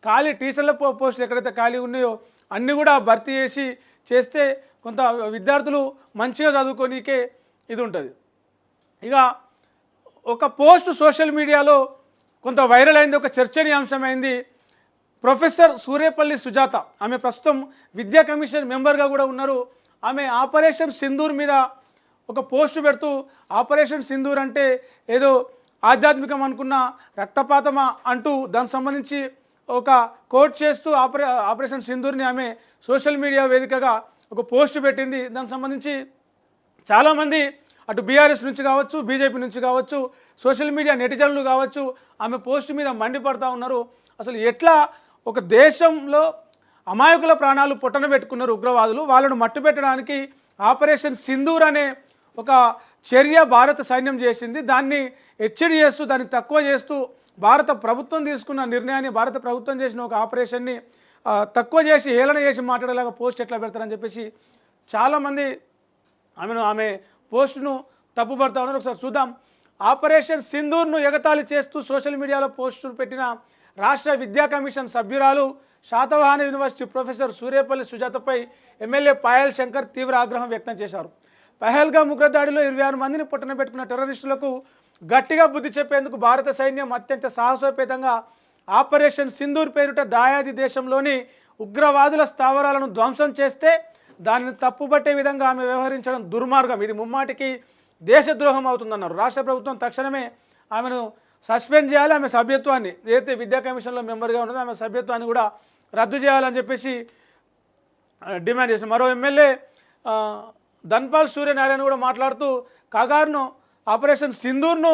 ఖాళీ టీచర్ల పోస్టులు ఎక్కడైతే ఖాళీ ఉన్నాయో అన్నీ కూడా భర్తీ చేస్తే కొంత విద్యార్థులు మంచిగా చదువుకోనికే ఇది ఉంటుంది. ఇక ఒక పోస్ట్ సోషల్ మీడియాలో కొంత వైరల్ అయింది, ఒక చర్చనీయాంశమైంది. ప్రొఫెసర్ సూర్యపల్లి సుజాత, ఆమె ప్రస్తుతం విద్యా కమిషన్ మెంబర్గా కూడా ఉన్నారు. ఆమె ఆపరేషన్ సింధూర్ మీద ఒక పోస్టు పెడుతూ, ఆపరేషన్ సింధూర్ అంటే ఏదో ఆధ్యాత్మికం అనుకున్న రక్తపాతమా అంటూ దానికి సంబంధించి ఒక కోట్ చేస్తూ ఆపరేషన్ సింధూర్ని ఆమె సోషల్ మీడియా వేదికగా ఒక పోస్టు పెట్టింది. దానికి సంబంధించి చాలామంది అటు బీఆర్ఎస్ నుంచి కావచ్చు, బీజేపీ నుంచి కావచ్చు, సోషల్ మీడియా నెటిజన్లు కావచ్చు ఆమె పోస్ట్ మీద మండిపడతా ఉన్నారు. అసలు ఎట్లా ఒక దేశంలో అమాయకుల ప్రాణాలు పొట్టన పెట్టుకున్నారు ఉగ్రవాదులు, వాళ్ళను మట్టుపెట్టడానికి ఆపరేషన్ సింధూర్ అనే ఒక చర్య భారత సైన్యం చేసింది. దాన్ని హెచ్చడి చేస్తూ, దాన్ని తక్కువ చేస్తూ భారత ప్రభుత్వం తీసుకున్న నిర్ణయాన్ని, భారత ప్రభుత్వం చేసిన ఒక ఆపరేషన్ని తక్కువ చేసి హేళన చేసి మాట్లాడేలాగా పోస్ట్ ఎట్లా పెడతారని చెప్పేసి చాలామంది ఆమె పోస్టును తప్పుపడతా ఉన్నారు. ఒకసారి చూద్దాం. ఆపరేషన్ సింధూర్ను ఎగతాళి చేస్తూ సోషల్ మీడియాలో పోస్టులు పెట్టిన రాష్ట్ర విద్యా కమిషన్ సభ్యురాలు శాతవాహన యూనివర్సిటీ ప్రొఫెసర్ సూర్యపల్లి సుజాతపై ఎమ్మెల్యే పాయల్ శంకర్ తీవ్ర ఆగ్రహం వ్యక్తం చేశారు. పహల్గామ్ ఉగ్రదాడిలో 26 మందిని పొట్టన పెట్టుకున్న టెర్రరిస్టులకు గట్టిగా బుద్ధి చెప్పేందుకు భారత సైన్యం అత్యంత సాహసోపేతంగా ఆపరేషన్ సింధూర్ పేరిట దాయాది దేశంలోని ఉగ్రవాదుల స్థావరాలను ధ్వంసం చేస్తే దానిని తప్పుబట్టే విధంగా ఆమె వ్యవహరించడం దుర్మార్గం, ఇది ముమ్మాటికి దేశద్రోహం అవుతుందన్నారు. రాష్ట్ర ప్రభుత్వం తక్షణమే ఆమెను సస్పెండ్ చేయాలి, ఆమె సభ్యత్వాన్ని, ఏదైతే విద్యా కమిషన్లో మెంబర్గా ఉన్నదో ఆమె సభ్యత్వాన్ని కూడా రద్దు చేయాలని చెప్పేసి డిమాండ్ చేశారు. మరో ఎమ్మెల్యే ధన్పాల్ సూర్యనారాయణ కూడా మాట్లాడుతూ కగార్ను ఆపరేషన్ సింధూర్ను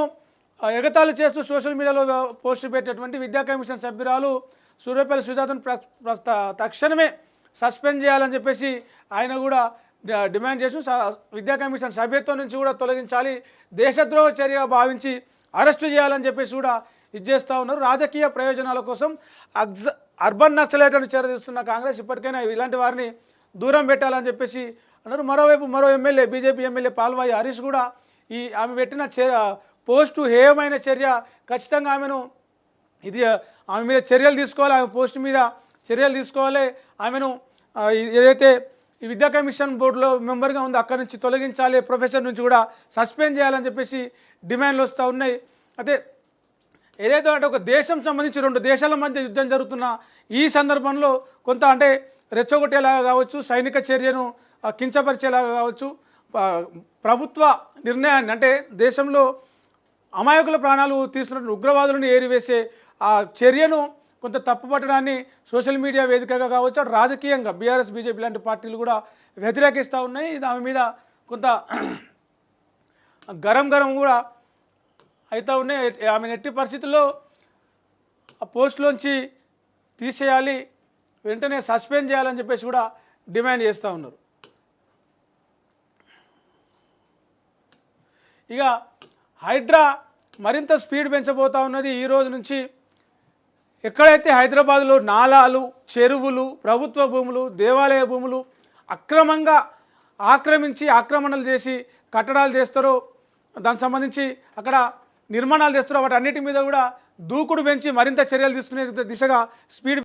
ఎగతాళి చేస్తూ సోషల్ మీడియాలో పోస్టు పెట్టేటువంటి విద్యా కమిషన్ సభ్యురాలు సూర్యపల్లి సుజాతను తక్షణమే సస్పెండ్ చేయాలని చెప్పేసి ఆయన కూడా డిమాండ్ చేస్తూ విద్యా కమిషన్ సభ్యత్వం నుంచి కూడా తొలగించాలి, దేశద్రోహ చర్యగా భావించి అరెస్టు చేయాలని చెప్పేసి కూడా ఇచ్చేస్తూ ఉన్నారు. రాజకీయ ప్రయోజనాల కోసం అర్బన్ నక్సలైట్లను చేరదీస్తున్న కాంగ్రెస్ ఇప్పటికైనా ఇలాంటి వారిని దూరం పెట్టాలని చెప్పేసి అన్నారు. మరోవైపు మరో MLA, BJP MLA Palvai Harish కూడా ఆమె పెట్టిన పోస్టు హేయమైన చర్య, ఖచ్చితంగా ఆమెను ఆమె మీద చర్యలు తీసుకోవాలి, ఆమె పోస్టు మీద చర్యలు తీసుకోవాలి, ఆమెను ఏదైతే ఈ విద్యా కమిషన్ బోర్డులో మెంబర్గా ఉందో అక్కడి నుంచి తొలగించాలి, ప్రొఫెసర్ నుంచి కూడా సస్పెండ్ చేయాలని చెప్పేసి డిమాండ్లు వస్తూ ఉన్నాయి. అయితే ఏదైతే అంటే ఒక దేశం సంబంధించి 2 దేశాల మధ్య యుద్ధం జరుగుతున్న ఈ సందర్భంలో కొంత అంటే రెచ్చగొట్టేలాగా కావచ్చు, సైనిక చర్యను కించపరిచేలాగా కావచ్చు, ప్రభుత్వ నిర్ణయాన్ని అంటే దేశంలో అమాయకుల ప్రాణాలు తీస్తున్న ఉగ్రవాదులను ఏరివేసే ఆ చర్యను కొంత తప్పుపట్టడాన్ని సోషల్ మీడియా వేదికగా కావచ్చు, రాజకీయంగా బీఆర్ఎస్, బీజేపీ లాంటి పార్టీలు కూడా వ్యతిరేకిస్తూ ఉన్నాయి. ఇది ఆమె మీద కొంత గరం కూడా అవుతూ ఉన్నాయి. ఆమె ఎట్టి పరిస్థితుల్లో ఆ పోస్టులోంచి తీసేయాలి, వెంటనే సస్పెండ్ చేయాలని చెప్పేసి కూడా డిమాండ్ చేస్తూ ఉన్నారు. ఇక హైడ్రా మరింత స్పీడ్ పెంచబోతూ ఉన్నది. ఈ రోజు నుంచి ఎక్కడైతే హైదరాబాద్లో నాలాలు, చెరువులు, ప్రభుత్వ భూములు, దేవాలయ భూములు అక్రమంగా ఆక్రమించి ఆక్రమణలు చేసి కట్టడాలు చేస్తారో, దానికి సంబంధించి అక్కడ నిర్మాణాలు చేస్తారో వాటి అన్నిటి మీద కూడా దూకుడు పెంచి మరింత చర్యలు తీసుకునే దిశగా స్పీడ్